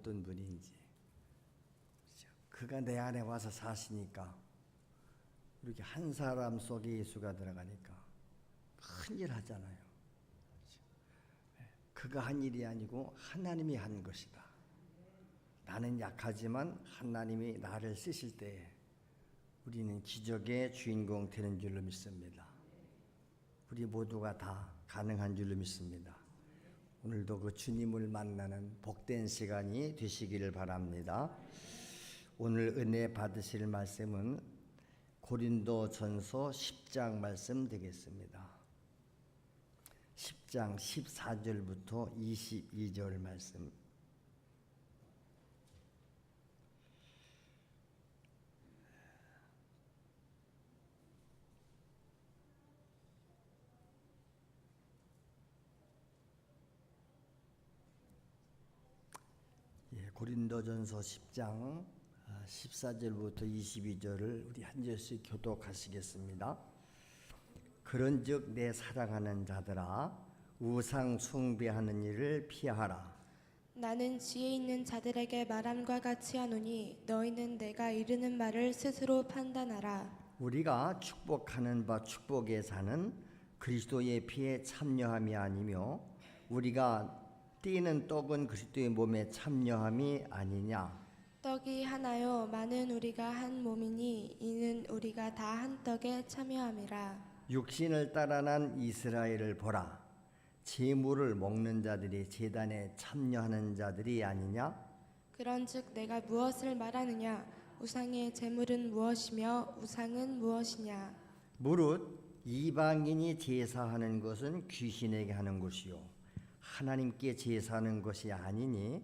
어떤 분인지. 그가 내 안에 와서 사시니까 이렇게 한 사람 속에 예수가 들어가니까 큰일 하잖아요. 그가 한 일이 아니고 하나님이 한 것이다. 나는 약하지만 하나님이 나를 쓰실 때에 우리는 기적의 주인공 되는 줄로 믿습니다. 우리 모두가 다 가능한 줄로 믿습니다. 오늘도 그 주님을 만나는 복된 시간이 되시기를 바랍니다. 오늘 은혜 받으실 말씀은 고린도전서 10장 말씀 되겠습니다. 10장 14절부터 22절 말씀. 고린도전서 10장 14절부터 22절을 우리 한 절씩 교독하시겠습니다. 그런즉 내 사랑하는 자들아 우상 숭배하는 일을 피하라. 나는 지혜 있는 자들에게 말함과 같이 하노니 너희는 내가 이르는 말을 스스로 판단하라. 우리가 축복하는 바 축복에 사는 그리스도의 피에 참여함이 아니며 우리가 띠는 떡은 그리스도의 몸에 참여함이 아니냐. 떡이 하나요 많은 우리가 한 몸이니 이는 우리가 다 한 떡에 참여함이라. 육신을 따라 난 이스라엘을 보라. 제물을 먹는 자들이 제단에 참여하는 자들이 아니냐. 그런즉 내가 무엇을 말하느냐. 우상의 제물은 무엇이며 우상은 무엇이냐. 무릇 이방인이 제사하는 것은 귀신에게 하는 것이요 하나님께 제사하는 것이 아니니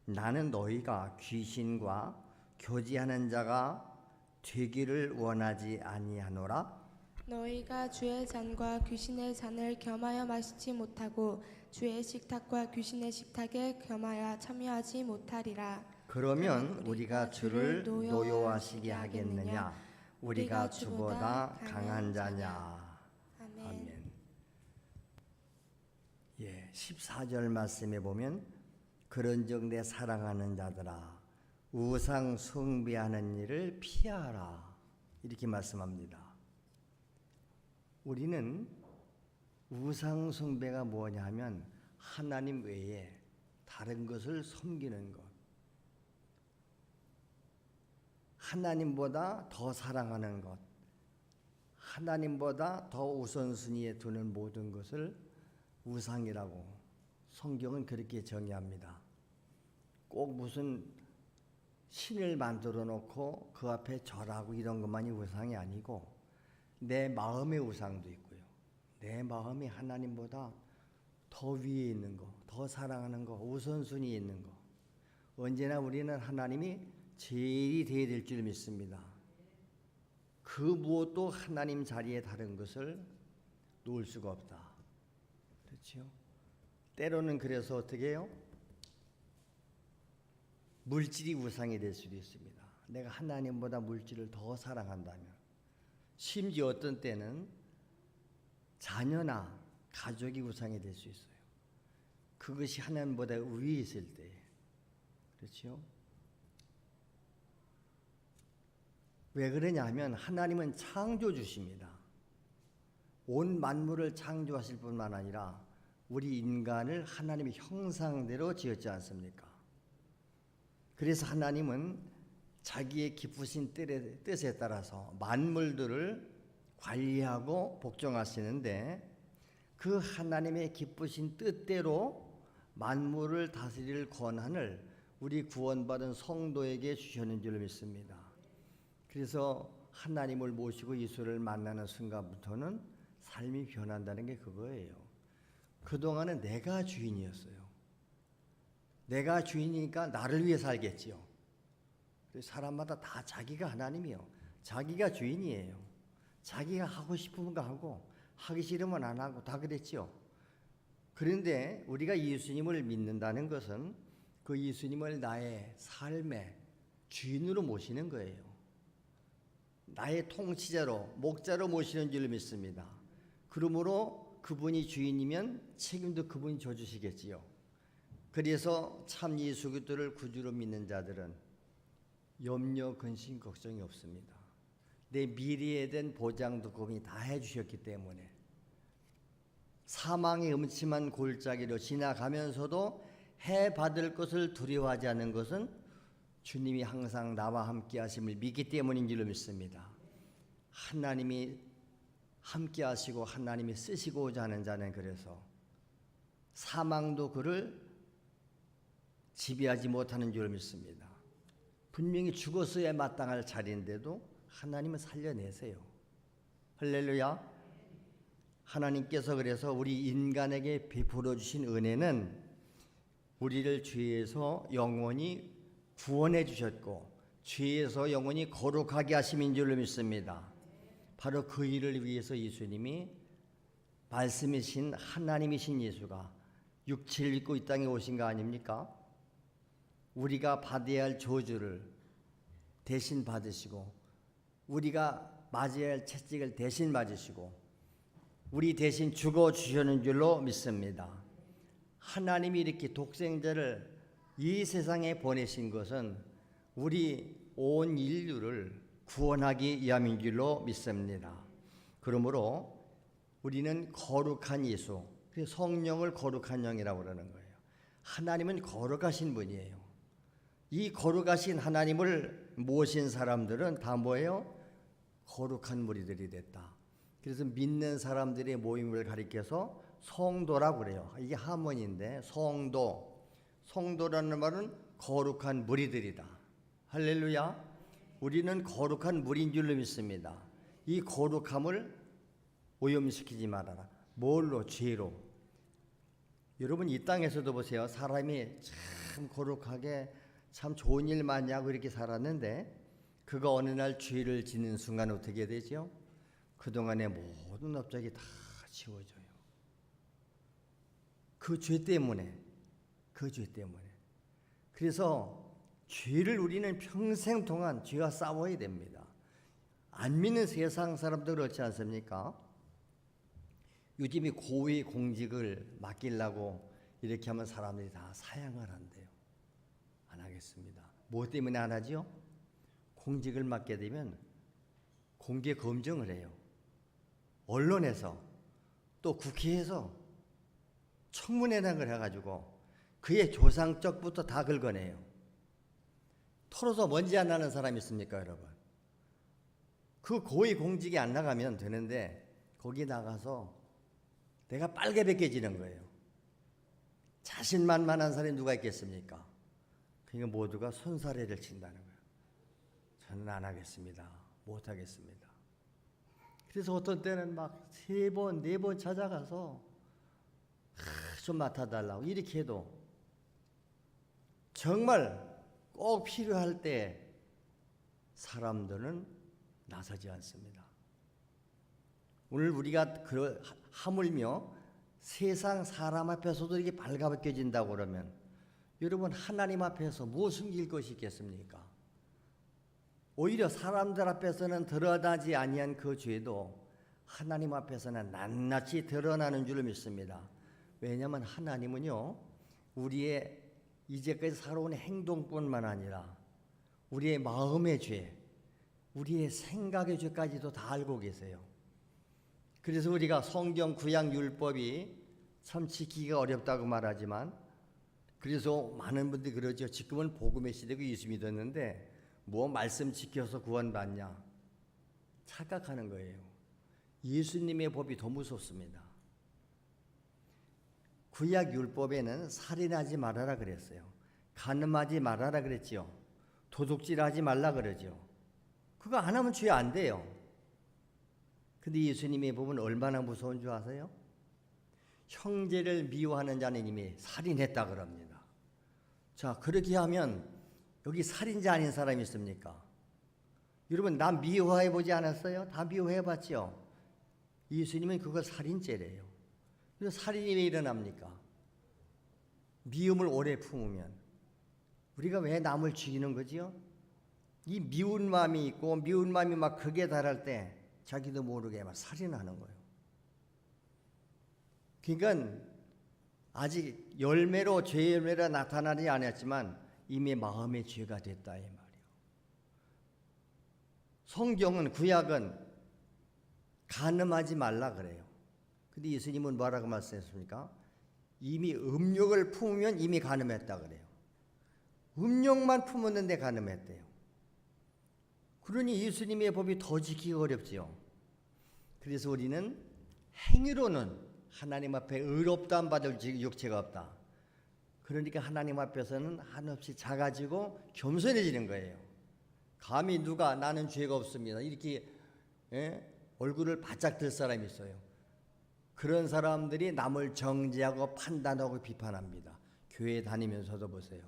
나는 너희가 귀신과 교제하는 자가 되기를 원하지 아니하노라. 너희가 주의 잔과 귀신의 잔을 겸하여 마시지 못하고 주의 식탁과 귀신의 식탁에 겸하여 참여하지 못하리라. 그러면 우리가 주를 노여워하시게 하겠느냐. 우리가 주보다 강한 자냐. 아멘. 14절 말씀에 보면 그런즉 내 사랑하는 자들아 우상 숭배하는 일을 피하라 이렇게 말씀합니다. 우리는 우상 숭배가 뭐냐 하면 하나님 외에 다른 것을 섬기는 것, 하나님보다 더 사랑하는 것, 하나님보다 더 우선순위에 두는 모든 것을 우상이라고 성경은 그렇게 정의합니다. 꼭 무슨 신을 만들어 놓고 그 앞에 절하고 이런 것만이 우상이 아니고 내 마음의 우상도 있고요. 내 마음이 하나님보다 더 위에 있는 거, 더 사랑하는 거, 우선순위에 있는 거. 언제나 우리는 하나님이 제일이 되어야 될 줄 믿습니다. 그 무엇도 하나님 자리에 다른 것을 놓을 수가 없다. 그렇죠? 때로는 그래서 어떻게 해요? 물질이 우상이 될 수도 있습니다. 내가 하나님보다 물질을 더 사랑한다면, 심지어 어떤 때는 자녀나 가족이 우상이 될 수 있어요. 그것이 하나님보다 위에 있을 때, 그렇죠? 왜 그러냐 하면 하나님은 창조주십니다. 온 만물을 창조하실 뿐만 아니라 우리 인간을 하나님의 형상대로 지었지 않습니까? 그래서 하나님은 자기의 기쁘신 뜻에 따라서 만물들을 관리하고 복종하시는데 그 하나님의 기쁘신 뜻대로 만물을 다스릴 권한을 우리 구원받은 성도에게 주셨는 줄 믿습니다. 그래서 하나님을 모시고 예수를 만나는 순간부터는 삶이 변한다는 게 그거예요. 그동안은 내가 주인이었어요. 내가 주인이니까 나를 위해 살겠지요. 사람마다 다 자기가 하나님이요. 자기가 주인이에요. 자기가 하고 싶은 거 하고 하기 싫으면 안 하고 다 그랬지요. 그런데 우리가 예수님을 믿는다는 것은 그 예수님을 나의 삶의 주인으로 모시는 거예요. 나의 통치자로, 목자로 모시는 줄 믿습니다. 그러므로 그분이 주인이면 책임도 그분이 져주시겠지요. 그래서 참 예수 그리스도를 구주로 믿는 자들은 염려, 근심, 걱정이 없습니다. 내 미래에 대한 보장도 그분이 다 해주셨기 때문에 사망의 음침한 골짜기로 지나가면서도 해받을 것을 두려워하지 않는 것은 주님이 항상 나와 함께 하심을 믿기 때문인 줄로 믿습니다. 하나님이 함께 하시고 하나님이 쓰시고자 하는 자는 그래서 사망도 그를 지배하지 못하는 줄 믿습니다. 분명히 죽었어야 마땅할 자리인데도 하나님은 살려내세요. 할렐루야. 하나님께서 그래서 우리 인간에게 베풀어 주신 은혜는 우리를 죄에서 영원히 구원해 주셨고 죄에서 영원히 거룩하게 하심인 줄로 믿습니다. 바로 그 일을 위해서 예수님이 말씀이신 하나님이신 예수가 육체를 입고 이 땅에 오신 거 아닙니까? 우리가 받아야 할 저주를 대신 받으시고 우리가 맞아야 할 채찍을 대신 맞으시고 우리 대신 죽어주시는 줄로 믿습니다. 하나님이 이렇게 독생자를 이 세상에 보내신 것은 우리 온 인류를 구원하기 위함인 줄로 믿습니다. 그러므로 우리는 거룩한 예수, 성령을 거룩한 영이라고 그러는 거예요. 하나님은 거룩하신 분이에요. 이 거룩하신 하나님을 모신 사람들은 다 뭐예요? 거룩한 무리들이 됐다. 그래서 믿는 사람들의 모임을 가리켜서 성도라고 그래요. 이게 하모니인데 성도라는 말은 거룩한 무리들이다. 할렐루야. 우리는 거룩한 무리인 줄로 믿습니다. 이 거룩함을 오염시키지 말아라. 뭘로? 죄로. 여러분 이 땅에서도 보세요. 사람이 참 거룩하게 참 좋은 일 많이 하고 이렇게 살았는데 그가 어느 날 죄를 짓는 순간 어떻게 되죠? 그동안의 모든 업적이 다 지워져요. 그 죄 때문에. 그래서 죄를 우리는 평생 동안 죄와 싸워야 됩니다. 안 믿는 세상 사람들 그렇지 않습니까? 요즘에 고위 공직을 맡기려고 이렇게 하면 사람들이 다 사양을 한대요. 안 하겠습니다. 뭐 때문에 안 하죠? 공직을 맡게 되면 공개 검증을 해요. 언론에서 또 국회에서 청문회를 해가지고 그의 조상적부터 다 긁어내요. 털어서 먼지 안 나는 사람이 있습니까, 여러분? 그 고위 공직에 안 나가면 되는데 거기 나가서 내가 빨개 벗겨지는 거예요. 자신만만한 사람이 누가 있겠습니까? 그러니까 모두가 손사래를 친다는 거예요. 저는 안 하겠습니다. 못 하겠습니다. 그래서 어떤 때는 막 3번, 4번 찾아가서 좀 맡아달라고 이렇게 해도 정말 꼭 필요할 때 사람들은 나서지 않습니다. 오늘 우리가 하물며 세상 사람 앞에서도 이렇게 발가벗겨진다고 그러면 여러분 하나님 앞에서 무엇 숨길 것이 있겠습니까? 오히려 사람들 앞에서는 드러나지 아니한 그 죄도 하나님 앞에서는 낱낱이 드러나는 줄 믿습니다. 왜냐하면 하나님은요 우리의 이제까지 살아온 행동뿐만 아니라 우리의 마음의 죄, 우리의 생각의 죄까지도 다 알고 계세요. 그래서 우리가 성경 구약 율법이 참 지키기가 어렵다고 말하지만 그래서 많은 분들이 그러죠. 지금은 복음의 시대고 예수 믿었는데 뭐 말씀 지켜서 구원받냐 착각하는 거예요. 예수님의 법이 더 무섭습니다. 구약 율법에는 살인하지 말아라 그랬어요. 간음하지 말아라 그랬죠. 도둑질하지 말라 그러죠. 그거 안 하면 죄 안 돼요. 근데 예수님의 법은 얼마나 무서운 줄 아세요? 형제를 미워하는 자는 이미 살인했다 그럽니다. 자, 그렇게 하면 여기 살인자 아닌 사람이 있습니까? 여러분 나 미워해 보지 않았어요? 다 미워해 봤죠? 예수님은 그걸 살인죄래요. 그래서 살인이 왜 일어납니까? 미움을 오래 품으면 우리가 왜 남을 죽이는 거지요? 이 미운 마음이 있고 미운 마음이 막 극에 달할 때 자기도 모르게 막 살인하는 거예요. 그러니까 아직 열매로 죄의 열매가 나타나지 않았지만 이미 마음의 죄가 됐다 이 말이에요. 성경은 구약은 간음하지 말라 그래요. 근데 예수님은 뭐라고 말씀했습니까? 이미 음욕을 품으면 이미 간음했다 그래요. 음욕만 품었는데 간음했대요. 그러니 예수님의 법이 더 지키기 어렵지요. 그래서 우리는 행위로는 하나님 앞에 의롭다함 받을 육체가 없다. 그러니까 하나님 앞에서는 한없이 작아지고 겸손해지는 거예요. 감히 누가 나는 죄가 없습니다 이렇게 얼굴을 바짝 들 사람이 있어요. 그런 사람들이 남을 정죄하고 판단하고 비판합니다. 교회 다니면서도 보세요.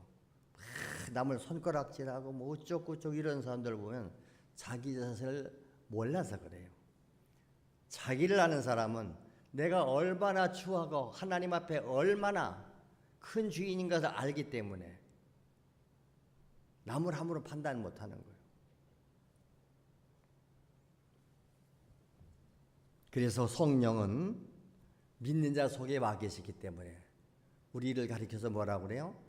남을 손가락질하고 뭐 어쩌고저쩌고 이런 사람들 보면 자기 자신을 몰라서 그래요. 자기를 아는 사람은 내가 얼마나 추하고 하나님 앞에 얼마나 큰 주인인 것을 알기 때문에 남을 함부로 판단 못하는 거예요. 그래서 성령은 믿는 자 속에 와 계시기 때문에 우리를 가리켜서 뭐라고 그래요?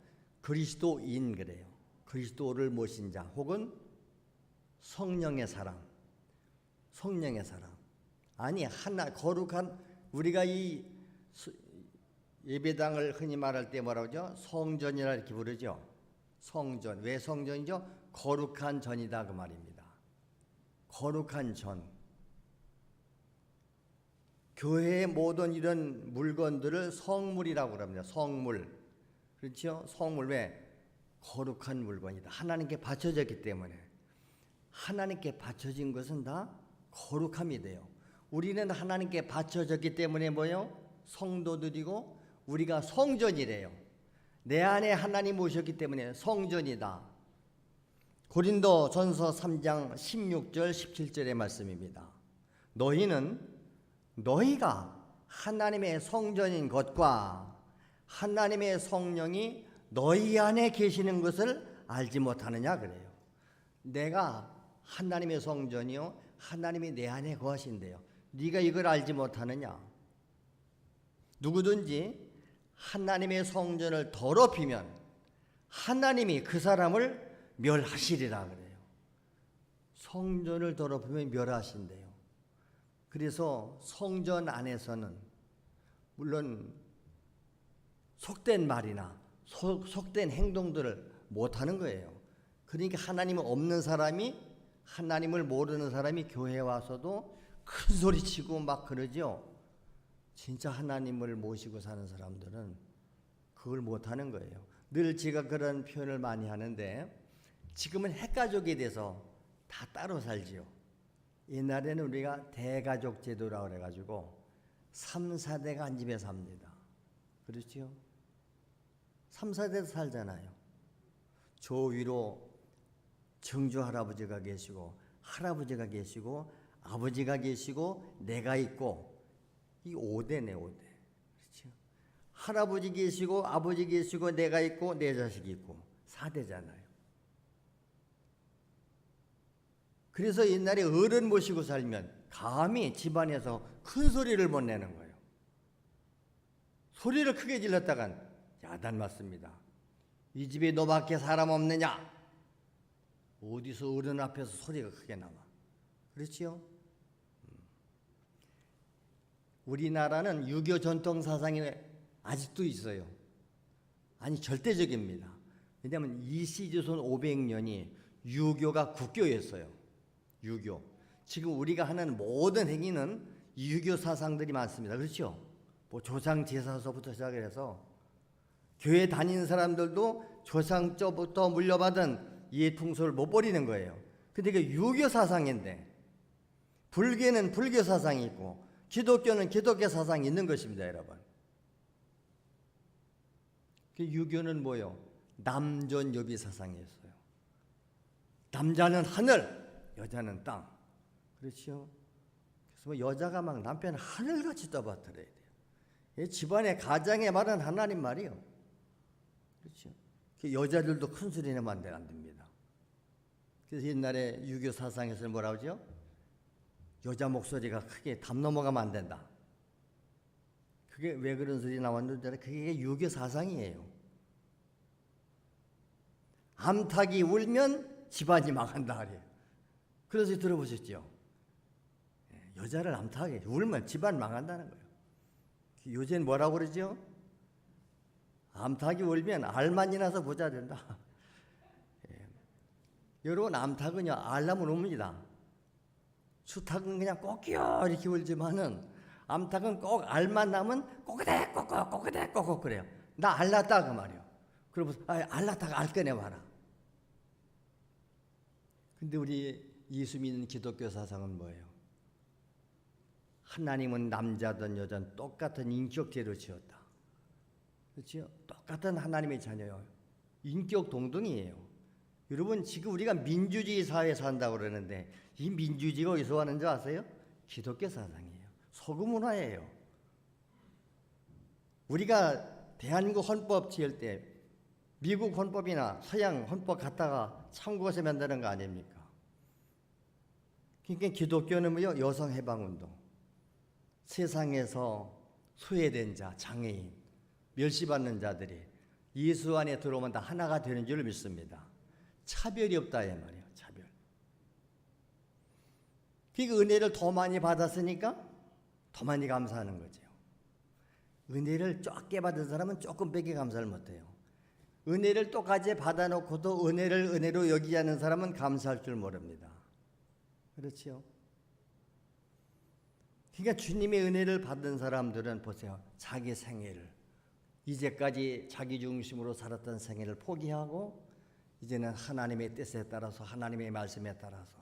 그리스도인 그래요. 그리스도를 모신 자 혹은 성령의 사람. 성령의 사람. 아니 하나 거룩한 우리가 이 예배당을 흔히 말할 때 뭐라고 하죠? 성전이라 이렇게 부르죠. 성전. 왜 성전이죠? 거룩한 전이다 그 말입니다. 거룩한 전. 교회의 모든 이런 물건들을 성물이라고 합니다. 성물. 그렇죠? 성물 왜? 거룩한 물건이다. 하나님께 바쳐졌기 때문에. 하나님께 바쳐진 것은 다 거룩함이 돼요. 우리는 하나님께 바쳐졌기 때문에 뭐요? 성도들이고 우리가 성전이래요. 내 안에 하나님 오셨기 때문에 성전이다. 고린도 전서 3장 16절 17절의 말씀입니다. 너희가 하나님의 성전인 것과 하나님의 성령이 너희 안에 계시는 것을 알지 못하느냐 그래요. 내가 하나님의 성전이요 하나님이 내 안에 거하신대요. 네가 이걸 알지 못하느냐? 누구든지 하나님의 성전을 더럽히면 하나님이 그 사람을 멸하시리라 그래요. 성전을 더럽히면 멸하신대요. 그래서 성전 안에서는 물론 속된 말이나 속된 행동들을 못하는 거예요. 그러니까 하나님 없는 사람이 하나님을 모르는 사람이 교회에 와서도 큰 소리치고 막 그러죠. 진짜 하나님을 모시고 사는 사람들은 그걸 못하는 거예요. 늘 제가 그런 표현을 많이 하는데 지금은 핵가족에 대해서 다 따로 살지요. 옛날에는 우리가 대가족 제도라고 그래가지고 3, 4대가 한 집에 삽니다. 그렇죠? 3, 4대 살잖아요. 저 위로 증조 할아버지가 계시고 할아버지가 계시고 아버지가 계시고 내가 있고 이 5대네 5대. 그렇죠? 할아버지 계시고 아버지 계시고 내가 있고 내 자식이 있고 4대잖아요. 그래서 옛날에 어른 모시고 살면 감히 집안에서 큰 소리를 못 내는 거예요. 소리를 크게 질렀다간 야단 맞습니다. 이 집에 너밖에 사람 없느냐? 어디서 어른 앞에서 소리가 크게 나와. 그렇지요? 우리나라는 유교 전통 사상이 아직도 있어요. 아니 절대적입니다. 왜냐하면 이시조선 500년이 유교가 국교였어요. 유교. 지금 우리가 하는 모든 행위는 유교 사상들이 많습니다. 그렇죠? 뭐 조상 제사서부터 시작해서 교회 다니는 사람들도 조상 때부터 물려받은 예풍소를 못 버리는 거예요. 근데 그 유교 사상인데 불교는 불교 사상이 있고 기독교는 기독교 사상이 있는 것입니다, 여러분. 그 유교는 뭐요? 남존여비 사상이었어요. 남자는 하늘, 여자는 땅. 그렇죠? 그래서 뭐 여자가 막 남편 하늘같이 떠받들어야 돼요. 집안의 가장의 말은 하나님 말이요. 그렇죠? 여자들도 큰 소리 내면 안 됩니다. 그래서 옛날에 유교 사상에서 뭐라고 하죠? 여자 목소리가 크게 담 넘어가면 안 된다. 그게 왜 그런 소리 나왔는지 알아요? 그게 유교 사상이에요. 암탉이 울면 집안이 망한다 그래요. 그래서 들어보셨죠? 여자를 암탉이 울면 집안 망한다는 거예요. 요새는 뭐라고 그러죠? 암탉이 울면 알만이 나서 부자 된다. 여러분, 암탉은요, 알라면 웁니다. 수탉은 그냥 꼭기요 이렇게 울지만은 암탉은 꼭 알만 나면 꼬그대 꼬꼬 꼬그대 꼬꼬 그래요. 나 알났다 그 말이요. 그러면서 알났다가 알 꺼내 봐라. 근데 우리 예수 믿는 기독교 사상은 뭐예요? 하나님은 남자든 여자든 똑같은 인격체로 지었다. 그렇죠? 똑같은 하나님의 자녀예요. 인격 동등이에요. 여러분, 지금 우리가 민주주의 사회에 산다고 그러는데 이 민주주의가 어디서 왔는지 아세요? 기독교 사상이에요. 서구 문화예요. 우리가 대한민국 헌법 지을 때 미국 헌법이나 서양 헌법 갖다가 참고해서 만드는 거 아닙니까? 그러니까 기독교는 뭐요? 여성 해방 운동. 세상에서 소외된 자, 장애인, 멸시받는 자들이 예수 안에 들어오면 다 하나가 되는 줄 믿습니다. 차별이 없다 이 말이에요. 차별. 그 은혜를 더 많이 받았으니까 더 많이 감사하는 거죠. 은혜를 적게 받은 사람은 조금밖에 감사를 못해요. 은혜를 똑같이 받아놓고도 은혜를 은혜로 여기지 않는 사람은 감사할 줄 모릅니다. 그렇죠? 그러니까 주님의 은혜를 받은 사람들은 보세요. 자기 생애를, 이제까지 자기 중심으로 살았던 생애를 포기하고 이제는 하나님의 뜻에 따라서, 하나님의 말씀에 따라서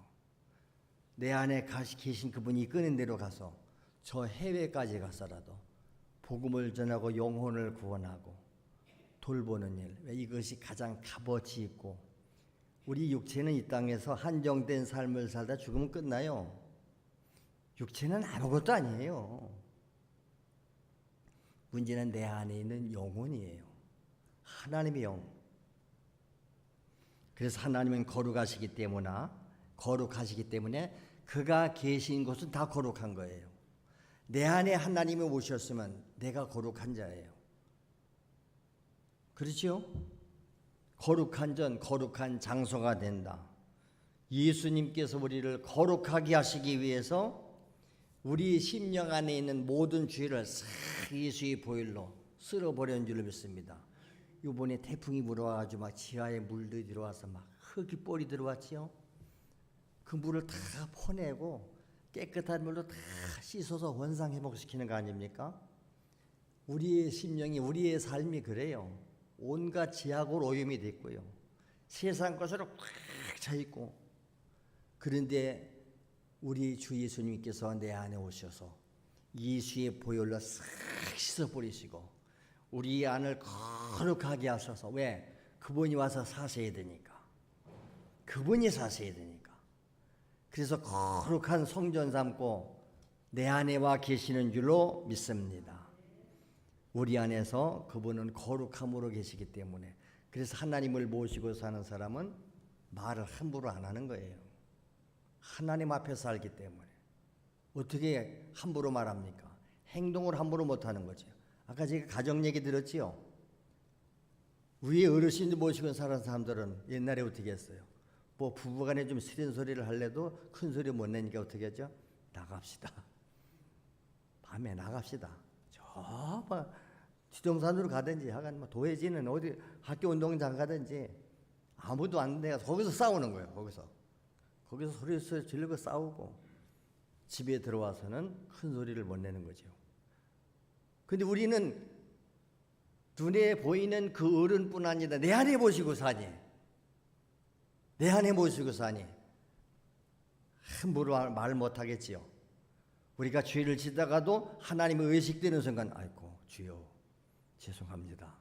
내 안에 계신 그분이 이끄는 대로 가서 저 해외까지 가서라도 복음을 전하고 영혼을 구원하고 돌보는 일, 이것이 가장 값어치 있고, 우리 육체는 이 땅에서 한정된 삶을 살다 죽으면 끝나요. 육체는 아무것도 아니에요. 문제는 내 안에 있는 영혼이에요. 하나님의 영. 그래서 하나님은 거룩하시기 때문에 그가 계신 곳은 다 거룩한 거예요. 내 안에 하나님이 오셨으면 내가 거룩한 자예요. 그렇죠? 거룩한 전 거룩한 장소가 된다. 예수님께서 우리를 거룩하게 하시기 위해서 우리 심령 안에 있는 모든 죄를 싹 예수의 보혈로 쓸어버리는 줄로 믿습니다. 이번에 태풍이 불어와가지고 막 지하에 물들이 들어와서 막 흙이 뻘이 들어왔지요. 그 물을 다 퍼내고 깨끗한 물로 다 씻어서 원상 회복시키는 거 아닙니까? 우리의 심령이, 우리의 삶이 그래요. 온갖 지하고 오염이 됐고요. 세상 것으로 꽉 차 있고, 그런데 우리 주 예수님께서 내 안에 오셔서 예수의 보혈로 싹 씻어버리시고 우리 안을 거룩하게 하셔서, 왜? 그분이 와서 사셔야 되니까. 그분이 사셔야 되니까. 그래서 거룩한 성전 삼고 내 안에 와 계시는 줄로 믿습니다. 우리 안에서 그분은 거룩함으로 계시기 때문에, 그래서 하나님을 모시고 사는 사람은 말을 함부로 안 하는 거예요. 하나님 앞에서 살기 때문에. 어떻게 함부로 말합니까? 행동을 함부로 못하는 거죠. 아까 제가 가정 얘기 들었지요. 위에 어르신들 모시고 사는 사람들은 옛날에 어떻게 했어요? 뭐 부부간에 좀 싫은 소리를 할래도 큰 소리 못 내니까 어떻게 하죠? 나갑시다. 밤에 나갑시다. 저 지동산으로 가든지, 하간 뭐 도해지는 어디 학교 운동장 가든지 아무도 안 돼서 거기서 싸우는 거예요. 거기서 소리 지르고 싸우고 집에 들어와서는 큰 소리를 못 내는 거죠. 근데 우리는 눈에 보이는 그 어른뿐 아니라 내 안에 모시고 사니, 내 안에 모시고 사니 함부로 말 못하겠지요. 우리가 죄를 지다가도 하나님의 의식되는 순간, 아이고 주여 죄송합니다.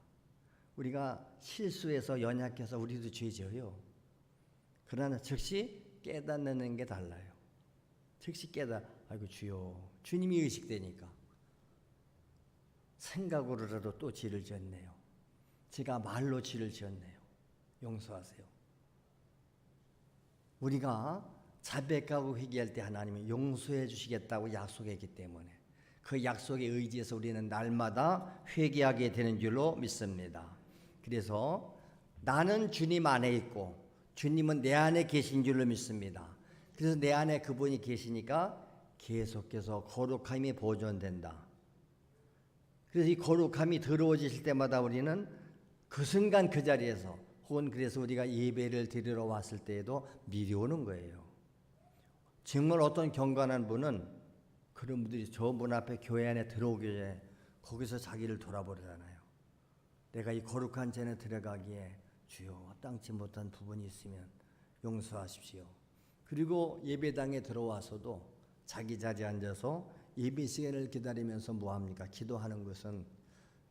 우리가 실수해서 연약해서 우리도 죄 지어요. 그러나 즉시 깨닫는 게 달라요. 즉시 아이고 주여, 주님이 의식되니까 생각으로라도 또 죄를 지었네요. 제가 말로 죄를 지었네요. 용서하세요. 우리가 자백하고 회개할 때 하나님이 용서해 주시겠다고 약속했기 때문에 그 약속에 의지해서 우리는 날마다 회개하게 되는 줄로 믿습니다. 그래서 나는 주님 안에 있고 주님은 내 안에 계신 줄로 믿습니다. 그래서 내 안에 그분이 계시니까 계속해서 거룩함이 보존된다. 그래서 이 거룩함이 더러워지실 때마다 우리는 그 순간 그 자리에서 혹은 그래서 우리가 예배를 드리러 왔을 때에도 미리 오는 거예요. 정말 어떤 경건한 분은 그런 분들이 저 문 앞에 교회 안에 들어오기 전에 거기서 자기를 돌아보잖아요. 내가 이 거룩한 전에 들어가기에 주여 땅치 못한 부분이 있으면 용서하십시오. 그리고 예배당에 들어와서도 자기 자리에 앉아서 예배 시간을 기다리면서 뭐합니까? 기도하는 것은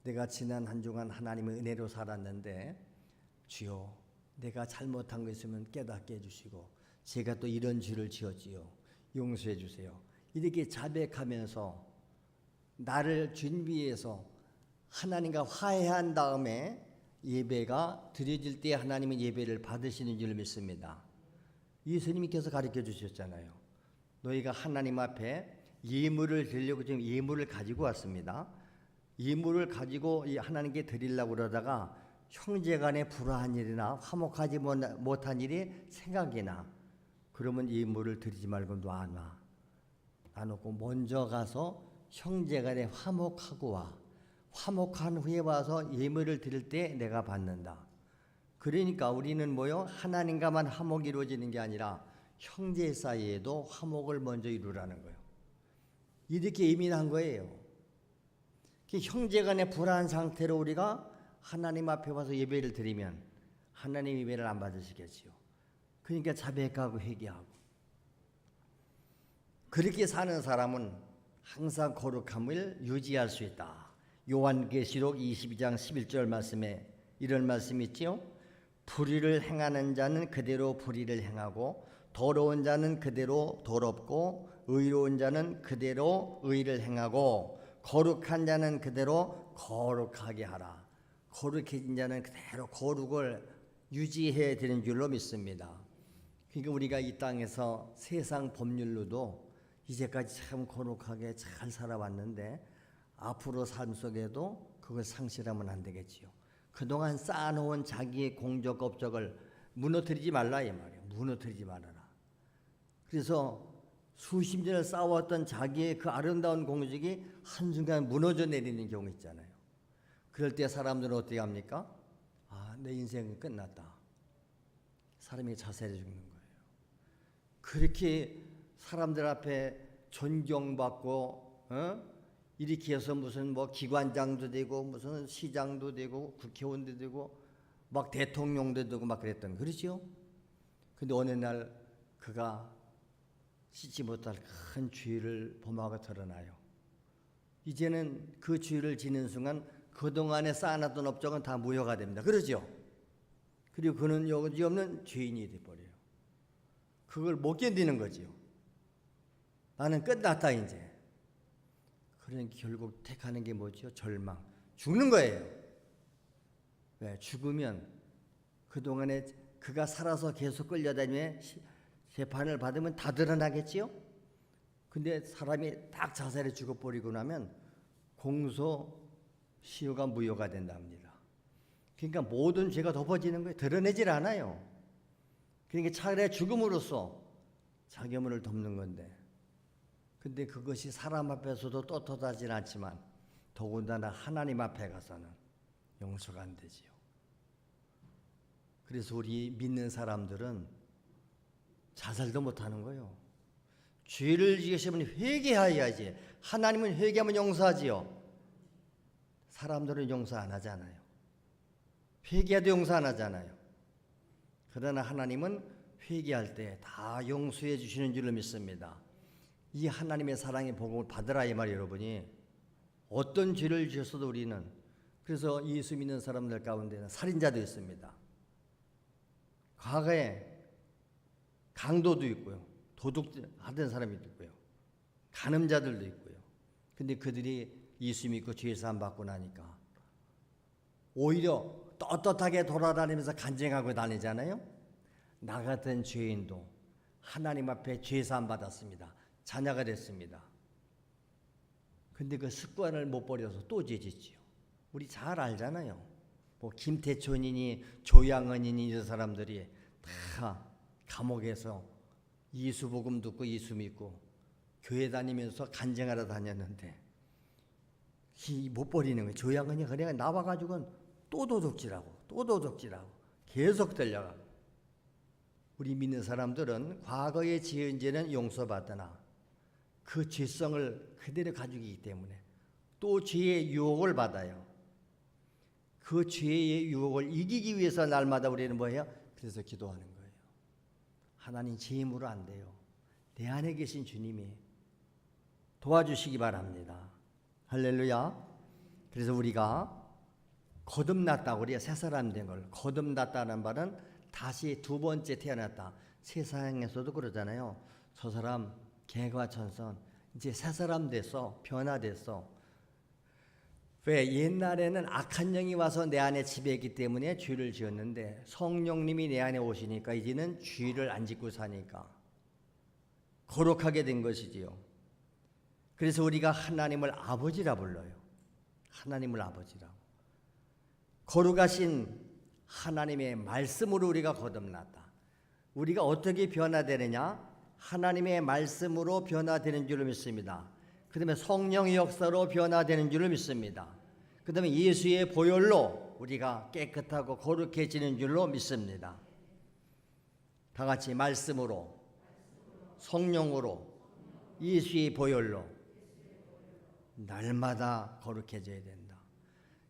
내가 지난 한 주간 하나님의 은혜로 살았는데 주여 내가 잘못한 거 있으면 깨닫게 해주시고 제가 또 이런 죄를 지었지요. 용서해 주세요. 이렇게 자백하면서 나를 준비해서 하나님과 화해한 다음에 예배가 드려질 때 하나님은 예배를 받으시는 줄 믿습니다. 예수님께서 가르쳐 주셨잖아요. 너희가 하나님 앞에 예물을 드리려고 지금 예물을 가지고 왔습니다. 예물을 가지고 하나님께 드리려고 그러다가 형제간에 불화한 일이나 화목하지 못한 일이 생각이 나. 그러면 예물을 드리지 말고 놔놔. 놔놓고 먼저 가서 형제간에 화목하고 와. 화목한 후에 와서 예물을 드릴 때 내가 받는다. 그러니까 우리는 뭐요? 하나님과만 화목이 이루어지는 게 아니라 형제 사이에도 화목을 먼저 이루라는 거예요. 이렇게 예민한 거예요. 형제간에 불안한 상태로 우리가 하나님 앞에 와서 예배를 드리면 하나님 예배를 안 받으시겠지요. 그러니까 자백하고 회개하고 그렇게 사는 사람은 항상 거룩함을 유지할 수 있다. 요한계시록 22장 11절 말씀에 이런 말씀이 있지요. 불의를 행하는 자는 그대로 불의를 행하고 더러운 자는 그대로 더럽고 의로운 자는 그대로 의를 행하고 거룩한 자는 그대로 거룩하게 하라. 거룩해진 자는 그대로 거룩을 유지해야 되는 줄로 믿습니다. 그러니까 우리가 이 땅에서 세상 법률로도 이제까지 참 거룩하게 잘 살아왔는데 앞으로 삶 속에도 그걸 상실하면 안 되겠지요. 그동안 쌓아놓은 자기의 공적 업적을 무너뜨리지 말라 이 말이에요. 무너뜨리지 말아라. 그래서 수십 년을 쌓아왔던 자기의 그 아름다운 공적이 한순간 무너져 내리는 경우 있잖아요. 그럴 때 사람들은 어떻게 합니까? 아, 내 인생은 끝났다. 사람이 자살해 죽는 거예요. 그렇게 사람들 앞에 존경받고 이렇게 해서 무슨 뭐 기관장도 되고 무슨 시장도 되고 국회의원도 되고 막 대통령도 되고 막 그랬던 그렇죠? 근데 어느 날 그가 씻지 못할 큰 죄를 범하고 드러나요. 이제는 그 죄를 지는 순간 그동안에 쌓아놨던 업적은 다 무효가 됩니다. 그러죠? 그리고 그는 여지없는 죄인이 되어버려요. 그걸 못 견디는 거지요. 나는 끝났다 이제. 그러니까 결국 택하는 게 뭐죠? 절망. 죽는 거예요. 왜? 죽으면 그동안에 그가 살아서 계속 끌려다니며 재판을 받으면 다 드러나겠지요? 근데 사람이 딱 자살해 죽어버리고 나면 공소시효가 무효가 된답니다. 그러니까 모든 죄가 덮어지는 거예요. 드러내질 않아요. 그러니까 차라리 죽음으로써 자기문을 덮는 건데 근데 그것이 사람 앞에서도 떳떳하진 않지만 더군다나 하나님 앞에 가서는 용서가 안 되지요. 그래서 우리 믿는 사람들은 자살도 못하는 거예요. 죄를 지으시면 회개하여야지. 하나님은 회개하면 용서하지요. 사람들은 용서 안 하잖아요. 회개해도 용서 안 하잖아요. 그러나 하나님은 회개할 때 다 용서해 주시는 줄로 믿습니다. 이 하나님의 사랑의 복음을 받으라 이 말 여러분이. 어떤 죄를 지었어도 우리는 그래서 예수 믿는 사람들 가운데는 살인자도 있습니다. 과거에 강도도 있고요. 도둑하던 사람이 있고요. 간음자들도 있고요. 근데 그들이 예수 믿고 죄 사함 받고 나니까 오히려 떳떳하게 돌아다니면서 간증하고 다니잖아요. 나 같은 죄인도 하나님 앞에 죄 사함 받았습니다. 자녀가 됐습니다. 근데 그 습관을 못 버려서 또 죄짓지요. 우리 잘 알잖아요. 뭐 김태촌이니 조양은이니 이런 사람들이 다 감옥에서 예수복음 듣고 예수 믿고 교회 다니면서 간증하러 다녔는데 못 버리는 거예요. 조양은이 그냥 나와가지고는 또 도둑질하고 계속 들려가고. 우리 믿는 사람들은 과거에 지은 죄는 용서받으나 그 죄성을 그대로 가지고 있기 때문에 또 죄의 유혹을 받아요. 그 죄의 유혹을 이기기 위해서 날마다 우리는 뭐예요? 그래서 기도하는 거예요. 하나님 제 힘으로 안 돼요. 내 안에 계신 주님이 도와주시기 바랍니다. 할렐루야. 그래서 우리가 거듭났다, 우리가 새 사람 된 걸 거듭났다는 말은 다시 두 번째 태어났다. 세상에서도 그러잖아요. 저 사람 개과천선 이제 새 사람 됐어, 변화됐어. 왜? 옛날에는 악한 영이 와서 내 안에 지배했기 때문에 죄를 지었는데 성령님이 내 안에 오시니까 이제는 죄를 안 짓고 사니까 거룩하게 된 것이지요. 그래서 우리가 하나님을 아버지라 불러요. 하나님을 아버지라고. 거룩하신 하나님의 말씀으로 우리가 거듭났다. 우리가 어떻게 변화되느냐? 하나님의 말씀으로 변화되는 줄을 믿습니다. 그 다음에 성령의 역사로 변화되는 줄을 믿습니다. 그 다음에 예수의 보혈로 우리가 깨끗하고 거룩해지는 줄로 믿습니다. 다 같이 말씀으로, 성령으로, 예수의 보혈로 날마다 거룩해져야 된다.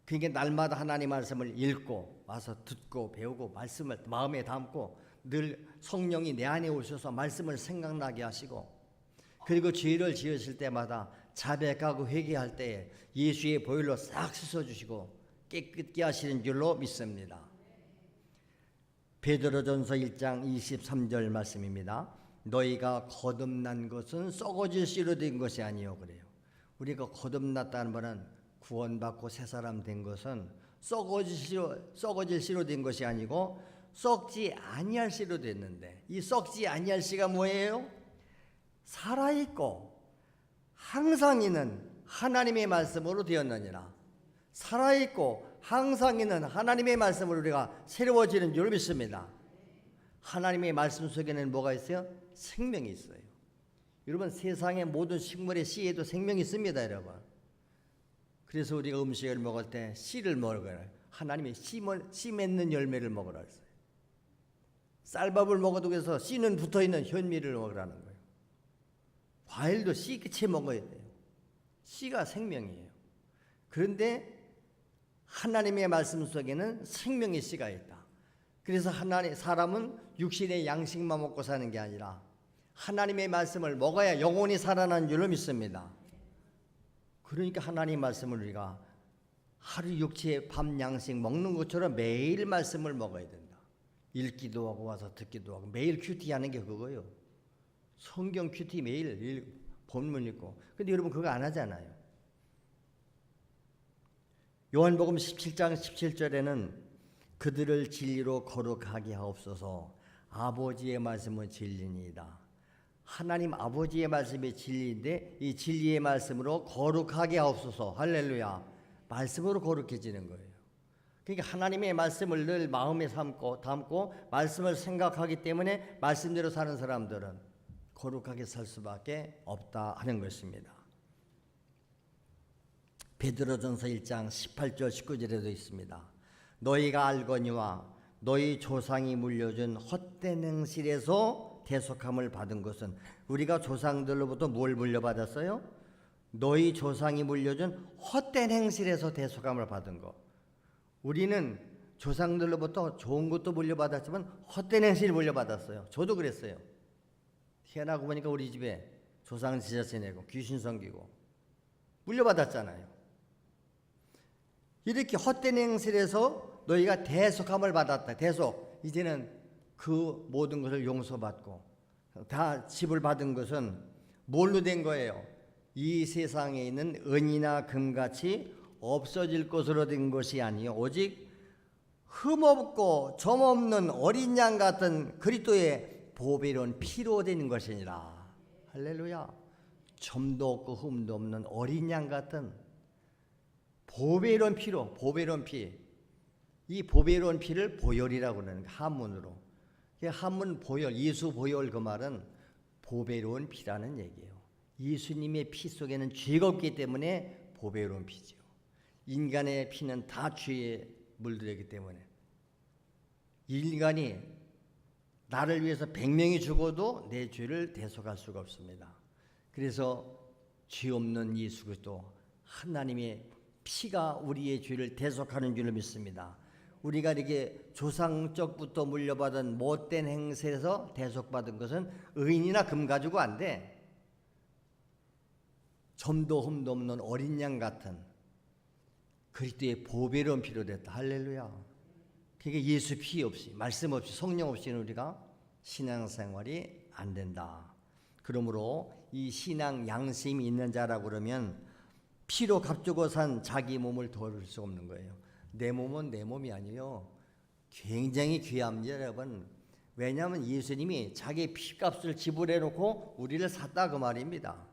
그러니까 날마다 하나님 말씀을 읽고 와서 듣고 배우고 말씀을 마음에 담고 늘 성령이 내 안에 오셔서 말씀을 생각나게 하시고, 그리고 죄를 지으실 때마다 자백하고 회개할 때에 예수의 보혈로 싹 씻어주시고 깨끗게 하시는 줄로 믿습니다. 베드로전서 1장 23절 말씀입니다. 너희가 거듭난 것은 썩어질 씨로 된 것이 아니요 그래요. 우리가 거듭났다는 말은 구원받고 새 사람 된 것은 썩어질 씨로 된 것이 아니고 썩지 아니할 씨로 됐는데, 이 썩지 아니할 씨가 뭐예요? 살아있고 항상 있는 하나님의 말씀으로 되었느니라. 살아있고 항상 있는 하나님의 말씀으로 우리가 새로워지는 줄 믿습니다. 하나님의 말씀 속에는 뭐가 있어요? 생명이 있어요. 여러분, 세상의 모든 식물의 씨에도 생명이 있습니다, 여러분. 그래서 우리가 음식을 먹을 때 씨를 먹어요. 하나님의 씨 맺는 열매를 먹으라 했어요. 쌀밥을 먹어도 그래서 씨는 붙어있는 현미를 먹으라는 거예요. 과일도 씨 끝에 먹어야 돼요. 씨가 생명이에요. 그런데 하나님의 말씀 속에는 생명의 씨가 있다. 그래서 사람은 육신의 양식만 먹고 사는 게 아니라 하나님의 말씀을 먹어야 영혼이 살아나는 줄을 믿습니다. 그러니까 하나님의 말씀을 우리가 하루 육체 밤 양식 먹는 것처럼 매일 말씀을 먹어야 된다. 읽기도 하고 와서 듣기도 하고 매일 큐티하는 게 그거예요. 성경 큐티 매일 본문 읽고. 근데 여러분 그거 안 하잖아요. 요한복음 17장 17절에는 그들을 진리로 거룩하게 하옵소서. 아버지의 말씀은 진리니이다. 하나님 아버지의 말씀이 진리인데 이 진리의 말씀으로 거룩하게 하옵소서. 할렐루야. 말씀으로 거룩해지는 거예요. 그러니까 하나님의 말씀을 늘 마음에 담고 말씀을 생각하기 때문에 말씀대로 사는 사람들은 거룩하게 살 수밖에 없다 하는 것입니다. 베드로전서 1장 18절 19절에도 있습니다. 너희가 알거니와 너희 조상이 물려준 헛된 행실에서 대속함을 받은 것은, 우리가 조상들로부터 뭘 물려받았어요? 너희 조상이 물려준 헛된 행실에서 대속함을 받은 것. 우리는 조상들로부터 좋은 것도 물려받았지만 헛된 행실을 물려받았어요. 저도 그랬어요. 태어나고 보니까 우리 집에 조상 제사 지내고 귀신 섬기고 물려받았잖아요. 이렇게 헛된 행실에서 너희가 대속함을 받았다. 대속. 이제는 그 모든 것을 용서받고 다 집을 받은 것은 뭘로 된 거예요? 이 세상에 있는 은이나 금같이 없어질 것으로 된 것이 아니요 오직 흠없고 점없는 어린 양 같은 그리스도의 보배로운 피로 된 것이니라. 할렐루야. 점도 없고 흠도 없는 어린 양 같은 보배로운 피로, 보배로운 피. 이 보배로운 피를 보혈이라고 하는 거예요. 한문으로. 한문 보혈, 예수 보혈 그 말은 보배로운 피라는 얘기예요. 예수님의 피 속에는 죄가 없기 때문에 보배로운 피죠. 인간의 피는 다 죄에 물들었기 때문에 인간이 나를 위해서 100명이 죽어도 내 죄를 대속할 수가 없습니다. 그래서 죄 없는 예수 그리스도 하나님의 피가 우리의 죄를 대속하는 줄로 믿습니다. 우리가 이렇게 조상적부터 물려받은 못된 행세에서 대속받은 것은 의인이나 금 가지고 안 돼. 점도 흠도 없는 어린 양 같은 그리스도의 보배로운 피로 됐다. 할렐루야. 그게 예수 피 없이, 말씀 없이, 성령 없이는 우리가 신앙생활이 안 된다. 그러므로 이 신앙 양심이 있는 자라고 그러면 피로 값주고 산 자기 몸을 도울 수 없는 거예요. 내 몸은 내 몸이 아니에요. 굉장히 귀합니다, 여러분. 왜냐하면 예수님이 자기 피값을 지불해 놓고 우리를 샀다 그 말입니다.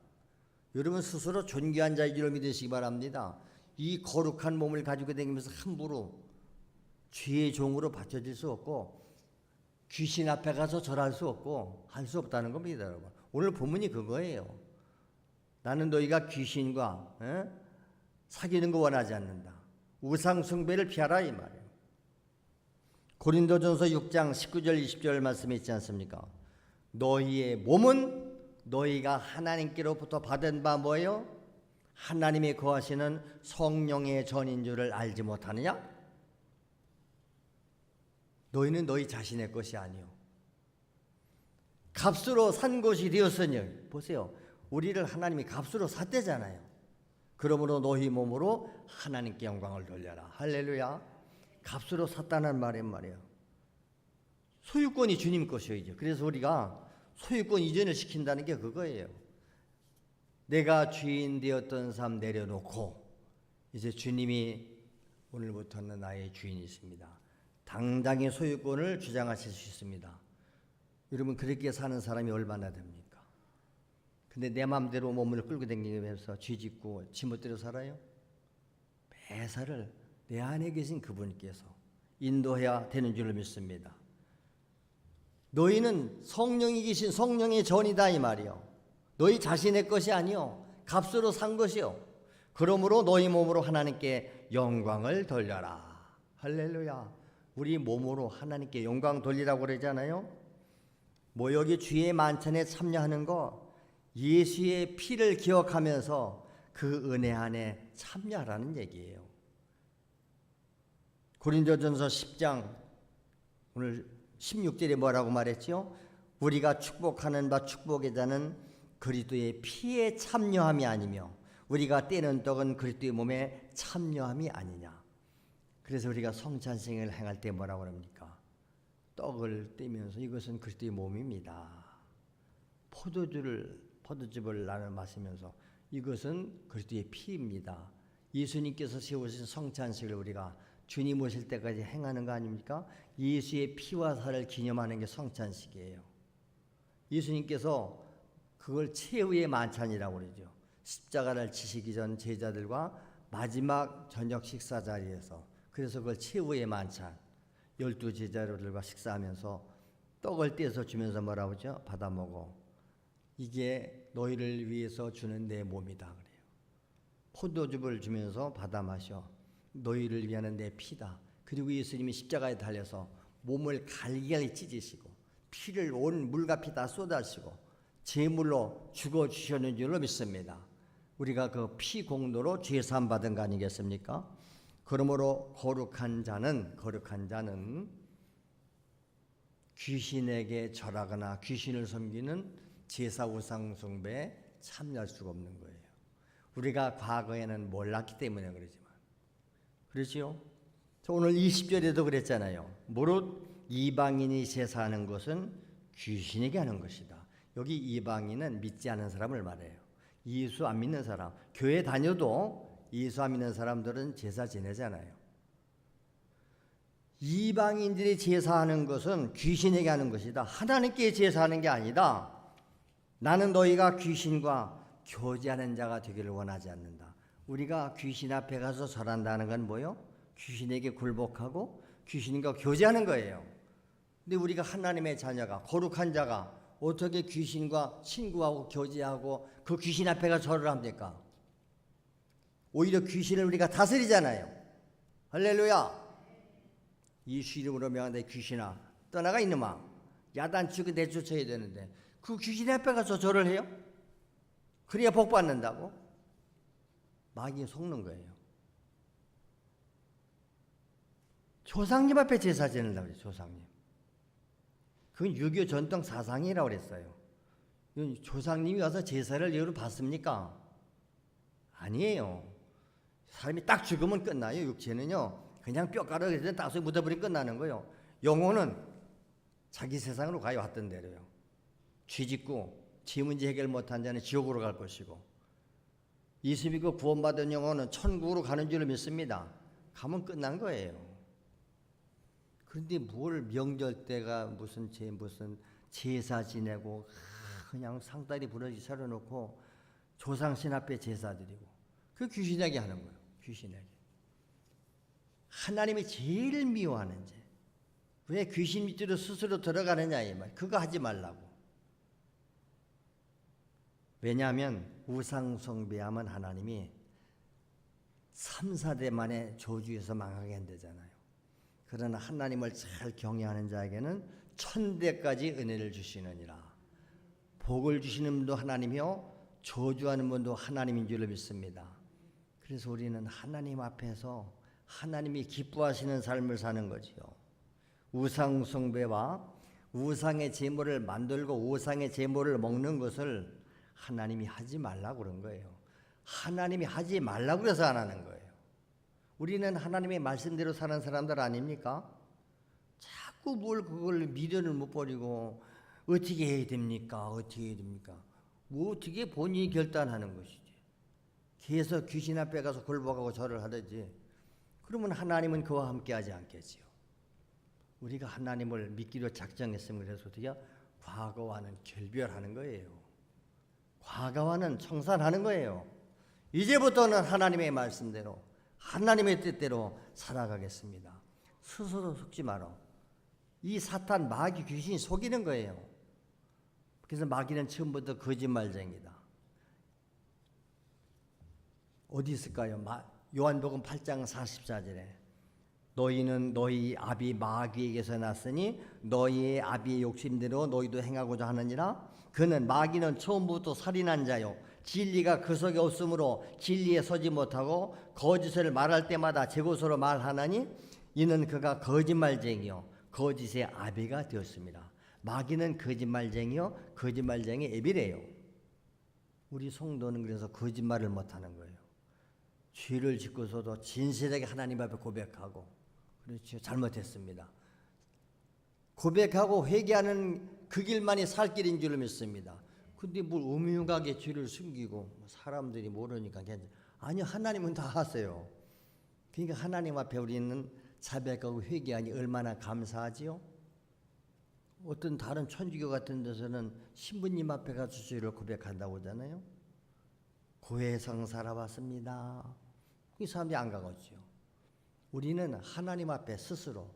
여러분 스스로 존귀한 자인 줄 믿으시기 바랍니다. 이 거룩한 몸을 가지고 다니면서 함부로 죄의 종으로 바쳐질 수 없고 귀신 앞에 가서 절할 수 없고 할 수 없다는 겁니다, 여러분. 오늘 본문이 그거예요. 나는 너희가 귀신과 사귀는 거 원하지 않는다. 우상 숭배를 피하라 이 말이에요. 고린도전서 6장 19절 20절 말씀이 있지 않습니까? 너희의 몸은 너희가 하나님께로부터 받은 바 뭐예요? 하나님이 거하시는 성령의 전인 줄을 알지 못하느냐? 너희는 너희 자신의 것이 아니요 값으로 산 것이 되었으니. 보세요, 우리를 하나님이 값으로 샀대잖아요. 그러므로 너희 몸으로 하나님께 영광을 돌려라. 할렐루야. 값으로 샀다는 말이에요. 소유권이 주님 것이죠. 그래서 우리가 소유권 이전을 시킨다는 게 그거예요. 내가 주인 되었던 삶 내려놓고 이제 주님이 오늘부터는 나의 주인이십니다. 당당히 소유권을 주장하실 수 있습니다. 여러분 그렇게 사는 사람이 얼마나 됩니까? 근데 내 마음대로 몸을 끌고 다니면서 쥐짓고 지멋대로 살아요? 매사를 내 안에 계신 그분께서 인도해야 되는 줄로 믿습니다. 너희는 성령이 계신 성령의 전이다 이 말이요. 너희 자신의 것이 아니요 값으로 산 것이요. 그러므로 너희 몸으로 하나님께 영광을 돌려라. 할렐루야. 우리 몸으로 하나님께 영광 돌리라고 그러잖아요. 모욕의 주의 만찬에 참여하는 거 예수의 피를 기억하면서 그 은혜 안에 참여하라는 얘기예요. 고린도전서 10장 오늘 16절에 뭐라고 말했죠? 우리가 축복하는 바 축복의 자는 그리스도의 피에 참여함이 아니며 우리가 떼는 떡은 그리스도의 몸에 참여함이 아니냐. 그래서 우리가 성찬식을 행할 때 뭐라고 합니까? 떡을 떼면서 이것은 그리스도의 몸입니다. 포도즙을 나눠 마시면서 이것은 그리스도의 피입니다. 예수님께서 세우신 성찬식을 우리가 주님 오실 때까지 행하는 거 아닙니까? 예수의 피와 살을 기념하는 게 성찬식이에요. 예수님께서 그걸 최후의 만찬이라고 그러죠. 십자가를 지시기 전 제자들과 마지막 저녁 식사 자리에서, 그래서 그걸 최후의 만찬, 12 제자들과 식사하면서 떡을 떼서 주면서 뭐라고 하죠? 받아 먹어. 이게 너희를 위해서 주는 내 몸이다 그래요. 포도즙을 주면서 받아 마셔. 너희를 위한 내 피다. 그리고 예수님이 십자가에 달려서 몸을 갈기갈기 찢으시고 피를 온 물과 피 다 쏟아시고 제물로 죽어주셨는 줄로 믿습니다. 우리가 그 피 공로로 죄사함 받은 거 아니겠습니까? 그러므로 거룩한 자는 귀신에게 절하거나 귀신을 섬기는 제사 우상 숭배에 참여할 수가 없는 거예요. 우리가 과거에는 몰랐기 때문에 그러지만 그렇지요? 오늘 20절에도 그랬잖아요. 무릇 이방인이 제사하는 것은 귀신에게 하는 것이다. 여기 이방인은 믿지 않는 사람을 말해요. 예수 안 믿는 사람, 교회 다녀도 예수 안 믿는 사람들은 제사 지내잖아요. 이방인들이 제사하는 것은 귀신에게 하는 것이다. 하나님께 제사하는 게 아니다. 나는 너희가 귀신과 교제하는 자가 되기를 원하지 않는다. 우리가 귀신 앞에 가서 절한다는 건 뭐요? 귀신에게 굴복하고 귀신과 교제하는 거예요. 근데 우리가 하나님의 자녀가, 거룩한 자가 어떻게 귀신과 친구하고 교제하고 그 귀신 앞에 가서 절을 합니까? 오히려 귀신을 우리가 다스리잖아요. 할렐루야. 예수 이름으로 명한다. 귀신아 떠나가 이놈아. 야단치고 내쫓아야 되는데 그 귀신 앞에 가서 절을 해요? 그래야 복 받는다고? 마귀에 속는 거예요. 조상님 앞에 제사 지낸다고 그래요. 조상님. 그건 유교 전통 사상이라고 그랬어요. 조상님이 와서 제사를 예로 받습니까? 아니에요. 사람이 딱 죽으면 끝나요. 육체는요. 그냥 뼈가루에 따서 묻어버리면 끝나는 거예요. 영혼은 자기 세상으로 가요. 왔던 대로요. 죄짓고 지 문제 해결 못한 자는 지옥으로 갈 것이고 예수 믿고 구원받은 영혼은 천국으로 가는 줄을 믿습니다. 가면 끝난 거예요. 그런데 뭘 명절 때가 무슨 제사 지내고 그냥 상다리 부러지 차려놓고 조상신 앞에 제사 드리고 그 귀신에게 하는 거예요. 귀신에게. 하나님이 제일 미워하는 죄. 왜 귀신 밑으로 스스로 들어가느냐 이 말. 그거 하지 말라고. 왜냐하면 우상 숭배하면 하나님이 3, 4대 만에 저주에서 망하게 한다잖아요. 그러나 하나님을 잘 경외하는 자에게는 1000대까지 은혜를 주시느니라. 복을 주시는 분도 하나님이요 저주하는 분도 하나님인 줄로 믿습니다. 그래서 우리는 하나님 앞에서 하나님이 기뻐하시는 삶을 사는 거지요. 우상 숭배와 우상의 제물을 만들고 우상의 제물을 먹는 것을 하나님이 하지 말라고 그런 거예요. 하나님이 하지 말라고 그래서 안 하는 거예요. 우리는 하나님의 말씀대로 사는 사람들 아닙니까? 자꾸 뭘 그걸 미련을 못 버리고 어떻게 해야 됩니까? 어떻게 해야 됩니까? 뭐 어떻게 본인이 결단하는 것이지. 계속 귀신 앞에 가서 굴복하고 절을 하든지 그러면 하나님은 그와 함께 하지 않겠지요. 우리가 하나님을 믿기로 작정했으면 그래서 어떻게 과거와는 결별하는 거예요. 과거와는 청산하는 거예요. 이제부터는 하나님의 말씀대로 하나님의 뜻대로 살아가겠습니다. 스스로 속지 마라. 이 사탄 마귀 귀신이 속이는 거예요. 그래서 마귀는 처음부터 거짓말쟁이다. 어디 있을까요? 요한복음 8장 44절에 너희는 너희 아비 마귀에게서 났으니 너희의 아비의 욕심대로 너희도 행하고자 하느니라. 그는 마귀는 처음부터 살인한 자요 진리가 그 속에 없으므로 진리에 서지 못하고 거짓을 말할 때마다 제 것으로 말하나니 이는 그가 거짓말쟁이요 거짓의 아비가 되었습니다. 마귀는 거짓말쟁이요 거짓말쟁이 애비래요. 우리 성도는 그래서 거짓말을 못하는 거예요. 죄를 짓고서도 진실하게 하나님 앞에 고백하고 그렇죠. 잘못했습니다. 고백하고 회개하는 그 길만이 살 길인 줄로 믿습니다. 근데 뭘 음흉하게 죄를 숨기고 사람들이 모르니까 아니요 하나님은 다 하세요. 그러니까 하나님 앞에 우리는 자백하고 회개하니 얼마나 감사하지요. 어떤 다른 천주교 같은 데서는 신부님 앞에 가서 죄를 고백한다고 하잖아요. 고해성 살아왔습니다. 이 사람들이 안 가거든요. 우리는 하나님 앞에 스스로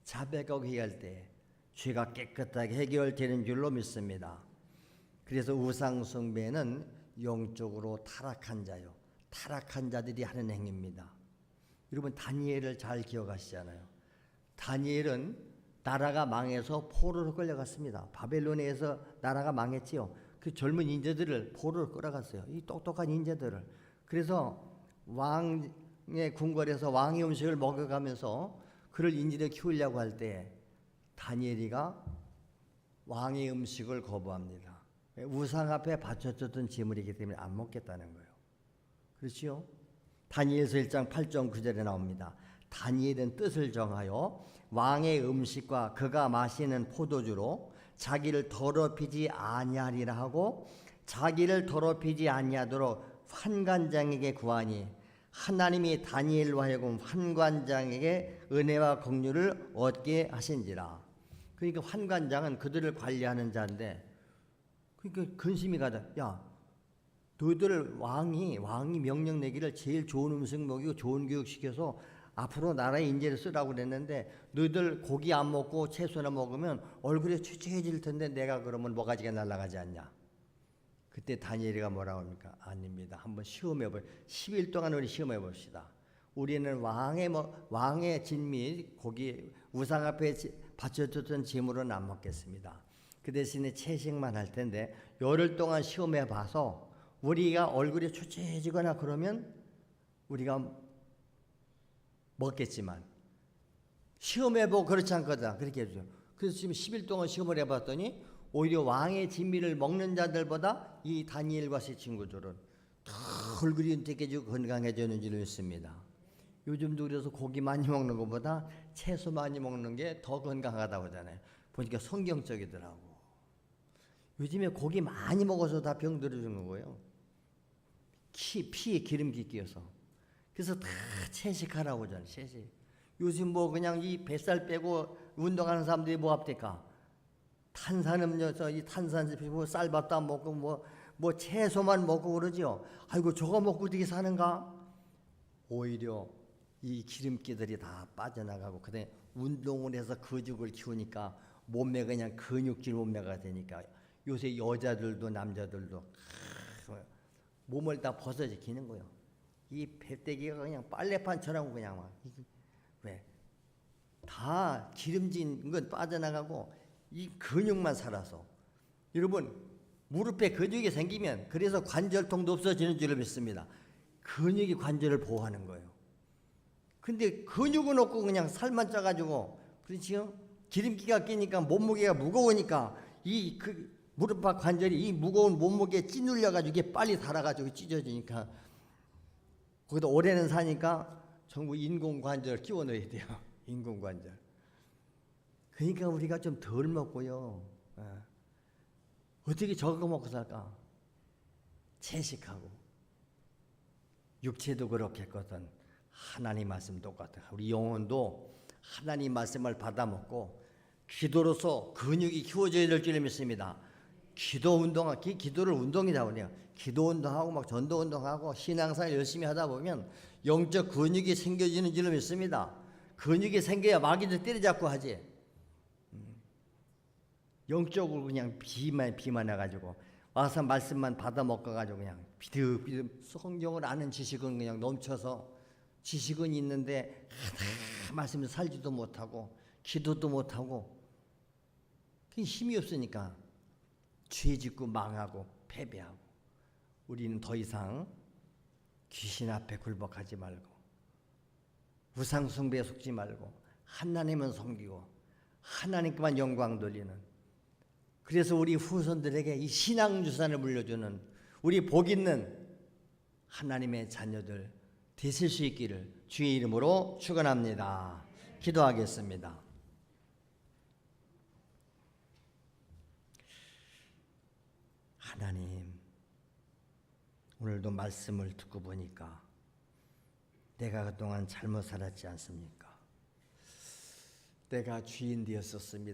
자백하고 회개할 때 죄가 깨끗하게 해결되는 줄로 믿습니다. 그래서 우상 숭배는 영적으로 타락한 자요. 타락한 자들이 하는 행위입니다. 여러분 다니엘을 잘 기억하시잖아요. 다니엘은 나라가 망해서 포로로 끌려갔습니다. 바벨론에서 나라가 망했지요. 그 젊은 인재들을 포로로 끌어갔어요. 이 똑똑한 인재들을. 그래서 왕의 궁궐에서 왕의 음식을 먹어가면서 그를 인재를 키우려고 할 때 다니엘이가 왕의 음식을 거부합니다. 우상 앞에 바쳐졌던 제물이기 때문에 안 먹겠다는 거예요. 그렇지요? 다니엘서 1장 8절 9절에 나옵니다. 다니엘은 뜻을 정하여 왕의 음식과 그가 마시는 포도주로 자기를 더럽히지 아니하리라 하고 자기를 더럽히지 아니하도록 환관장에게 구하니 하나님이 다니엘로 하여금 환관장에게 은혜와 긍휼을 얻게 하신지라. 그러니까 환관장은 그들을 관리하는 자인데 그러니까 근심이 가다. 야, 너희들 왕이 명령 내기를 제일 좋은 음식 먹이고 좋은 교육 시켜서 앞으로 나라의 인재를 쓰라고 그랬는데 너희들 고기 안 먹고 채소나 먹으면 얼굴이 추측해질 텐데 내가 그러면 뭐가지가 날아가지 않냐. 그때 다니엘이가 뭐라고 합니까? 아닙니다. 한번 시험해 10일 동안 우리 시험해 봅시다. 우리는 왕의 진미 고기 우상 앞에 바쳐줬던 제물은 안 먹겠습니다. 그 대신에 채식만 할 텐데 열흘 동안 시험해 봐서 우리가 얼굴이 초췌해지거나 그러면 우리가 먹겠지만 시험해보고 그렇지 않거든. 그렇게 해주죠. 그래서 지금 10일 동안 시험을 해봤더니 오히려 왕의 진미를 먹는 자들보다 이 다니엘과 세 친구들은 더 얼굴이 윤택해지고 건강해지는 줄 믿습니다. 요즘도 그래서 고기 많이 먹는 것보다 채소 많이 먹는 게 더 건강하다고 하잖아요. 보니까 성경적이더라고. 요즘에 고기 많이 먹어서 다 병들어 죽는 거예요. 피에 기름기 끼어서. 그래서 다 채식하라고 하잖아요. 채식. 요즘 뭐 그냥 이 뱃살 빼고 운동하는 사람들이 뭐 합니까? 탄산음료, 이 탄산수 피고 쌀밥도 안 먹고 뭐 채소만 먹고 그러죠. 아이고 저거 먹고 어떻게 사는가? 오히려 이 기름기들이 다 빠져나가고 그다음에 운동을 해서 근육을 키우니까 몸매 그냥 근육질 몸매가 되니까 요새 여자들도 남자들도 몸을 다 벗어지키는 거예요. 이 배때기가 그냥 빨래판처럼 그냥 막 왜? 다 기름진 건 빠져나가고 이 근육만 살아서 여러분 무릎에 근육이 생기면 그래서 관절통도 없어지는 줄을 믿습니다. 근육이 관절을 보호하는 거예요. 근데 근육은 없고 그냥 살만 쪄가지고 그렇지요? 기름기가 끼니까 몸무게가 무거우니까 무릎 바 관절이 이 무거운 몸무게에 찌눌려가지고 이게 빨리 닳아가지고 찢어지니까 거기다 오래는 사니까 전부 인공관절 끼워 넣어야 돼요. 인공관절. 그러니까 우리가 좀 덜 먹고요. 어떻게 저거 먹고 살까? 채식하고 육체도 그렇겠거든. 하나님 말씀 똑같아. 우리 영혼도 하나님 말씀을 받아 먹고 기도로서 근육이 키워져야 될 줄 믿습니다. 기도 운동, 기도를 운동이라고 해요. 기도 운동하고 막 전도 운동하고 신앙생활 열심히 하다 보면 영적 근육이 생겨지는 줄 믿습니다. 근육이 생겨야 마귀도 때려잡고 하지. 영적으로 그냥 비만 해가지고 와서 말씀만 받아 먹어가지고 그냥 비득비득 성경을 아는 지식은 그냥 넘쳐서 지식은 있는데 말씀을 살지도 못하고 기도도 못하고 힘이 없으니까 죄 짓고 망하고 패배하고 우리는 더 이상 귀신 앞에 굴복하지 말고 우상 숭배에 속지 말고 하나님은 섬기고 하나님께만 영광 돌리는 그래서 우리 후손들에게 이 신앙 유산을 물려주는 우리 복 있는 하나님의 자녀들 되실 수 있기를 주의 이름으로 축원합니다. 기도하겠습니다. 하나님, 오늘도 말씀을 듣고 보니까 내가 그동안 잘못 살았지 않습니까? 내가 주인 되었었습니다.